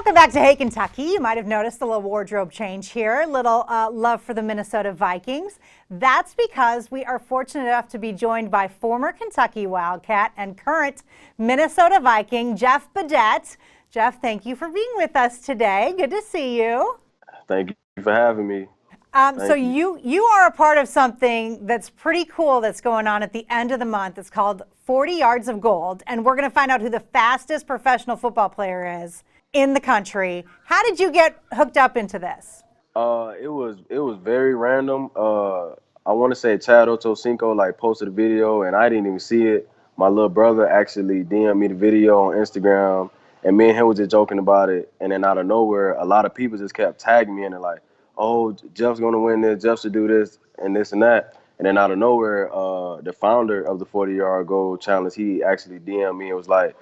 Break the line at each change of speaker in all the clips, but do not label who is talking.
Welcome back to Hey Kentucky. You might have noticed a little wardrobe change here, a little love for the Minnesota Vikings. That's because we are fortunate enough to be joined by former Kentucky Wildcat and current Minnesota Viking, Jeff Badetet. Jeff, thank you for being with us today. Good to see you.
Thank you for having me.
So you are a part of something that's pretty cool that's going on at the end of the month. It's called 40 Yards of Gold, and we're going to find out who the fastest professional football player is in the country. How did you get hooked up into this?
It was very random. I want to say Chad Ochocinco posted a video and I didn't even see it. My little brother actually DM'd me the video on Instagram, and me and him was just joking about it. And then out of nowhere, a lot of people just kept tagging me and they're like, "Oh, Jeff's gonna win this. Jeff should do this and this and that." And then out of nowhere, the founder of the 40-yard goal challenge, he actually DM'd me and was like,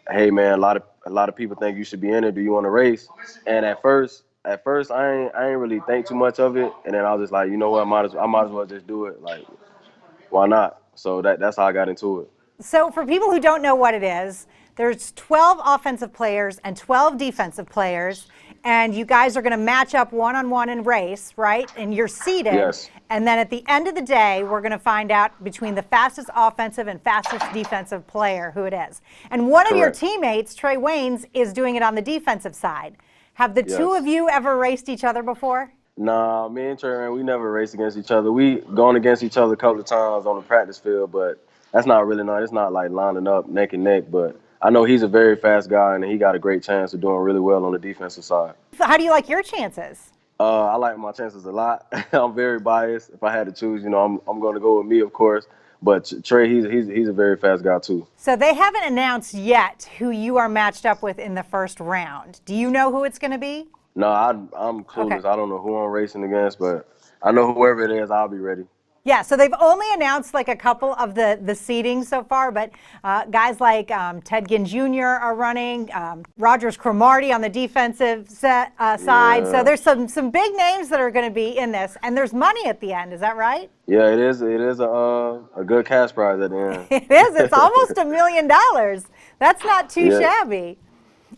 "Hey man, a lot of people think you should be in it. Do you want to race?" And at first I ain't really think too much of it. And then I was just like, you know what, I might as well just do it. Like, why not? So that's how I got into it.
So for people who don't know what it is, there's 12 offensive players and 12 defensive players, and you guys are going to match up one-on-one in race, right? And you're seeded.
Yes.
And then at the end of the day, we're going to find out between the fastest offensive and fastest defensive player who it is. And one of your teammates, Trey Waynes, is doing it on the defensive side. Have the two of you ever raced each other before?
Nah, me and Trey, we never raced against each other. We gone against each other a couple of times on the practice field, but that's not really it's not like lining up neck and neck. But I know he's a very fast guy, and he got a great chance of doing really well on the defensive side.
So how do you like your chances?
I like my chances a lot. I'm very biased. If I had to choose, I'm going to go with me, of course. But Trey, he's a very fast guy too.
So they haven't announced yet who you are matched up with in the first round. Do you know who it's going to be?
No, I'm clueless. Okay. I don't know who I'm racing against, but I know whoever it is, I'll be ready.
Yeah, so they've only announced like a couple of the seeding so far, but guys like Ted Ginn Jr. are running, Rogers Cromartie on the defensive side. Yeah. So there's some big names that are going to be in this, and there's money at the end. Is that right?
Yeah, it is. It is a good cash prize at the end.
It is. It's almost $1 million. That's not too shabby.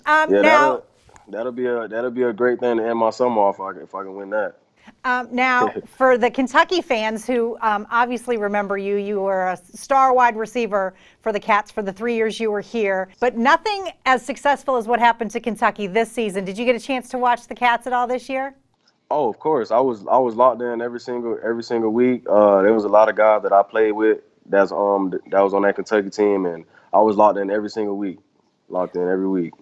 Now that'll be a great thing to end my summer off if I can win that.
Now, for the Kentucky fans who obviously remember you, you were a star wide receiver for the Cats for the 3 years you were here, but nothing as successful as what happened to Kentucky this season. Did you get a chance to watch the Cats at all this year?
Oh, of course. I was locked in every single week. There was a lot of guys that I played with that was on that Kentucky team, and I was locked in every single week, locked in every week.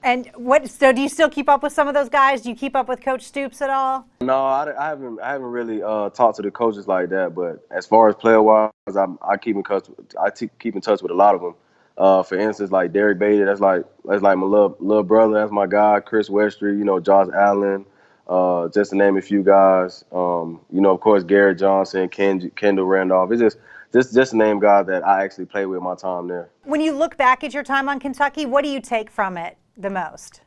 And so do you still keep up with some of those guys? Do you keep up with Coach Stoops at all?
No, I haven't really talked to the coaches like that. But as far as player-wise, I keep in touch with a lot of them. For instance, like Derek Bader, that's like my little brother. That's my guy. Chris Westry, Josh Allen, just to name a few guys. Of course, Garrett Johnson, Kendall Randolph. It's just to name guys that I actually played with my time there.
When you look back at your time on Kentucky, what do you take from it the most?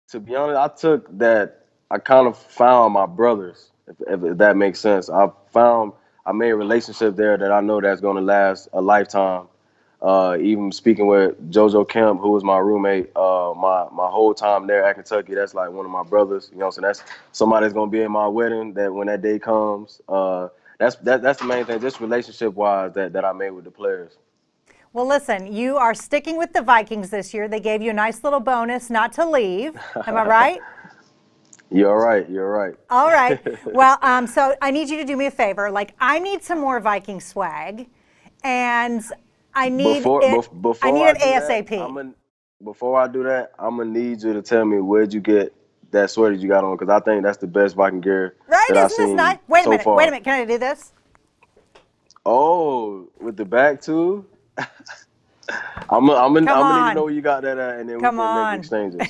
To be honest, I took that I kind of found my brothers, if that makes sense. I made a relationship there that I know that's going to last a lifetime. Even speaking with JoJo Kemp, who was my roommate, my whole time there at Kentucky, that's like one of my brothers. You know what I'm saying? That's somebody that's going to be in my wedding. That when that day comes, that's the main thing. Just relationship-wise, that I made with the players.
Well, listen, you are sticking with the Vikings this year. They gave you a nice little bonus not to leave. Am I right?
You're right. You're right.
All right. Well, so I need you to do me a favor. Like, I need some more Viking swag, and I need it ASAP.
Before I do that, I'm going to need you to tell me where'd you get that sweater you got on, because I think that's the best Viking gear that I've seen. Isn't this nice?
Wait a minute. Can I do this?
Oh, with the back, too? I'm gonna need to know where you got that at, and then we can make exchanges.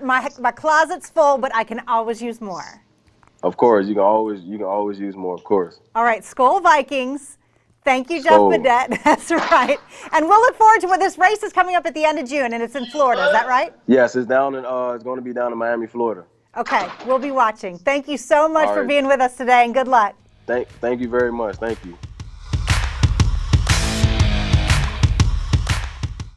My closet's full, but I can always use more.
Of course, you can always use more. Of course.
All right, Skol Vikings. Thank you, Jeff Badetet. That's right. And we'll look forward to this race is coming up at the end of June, and it's in Florida. Is that right?
Yes, it's down in. It's going to be down in Miami, Florida.
Okay, we'll be watching. Thank you so much for being with us today, and good luck.
Thank you very much. Thank you.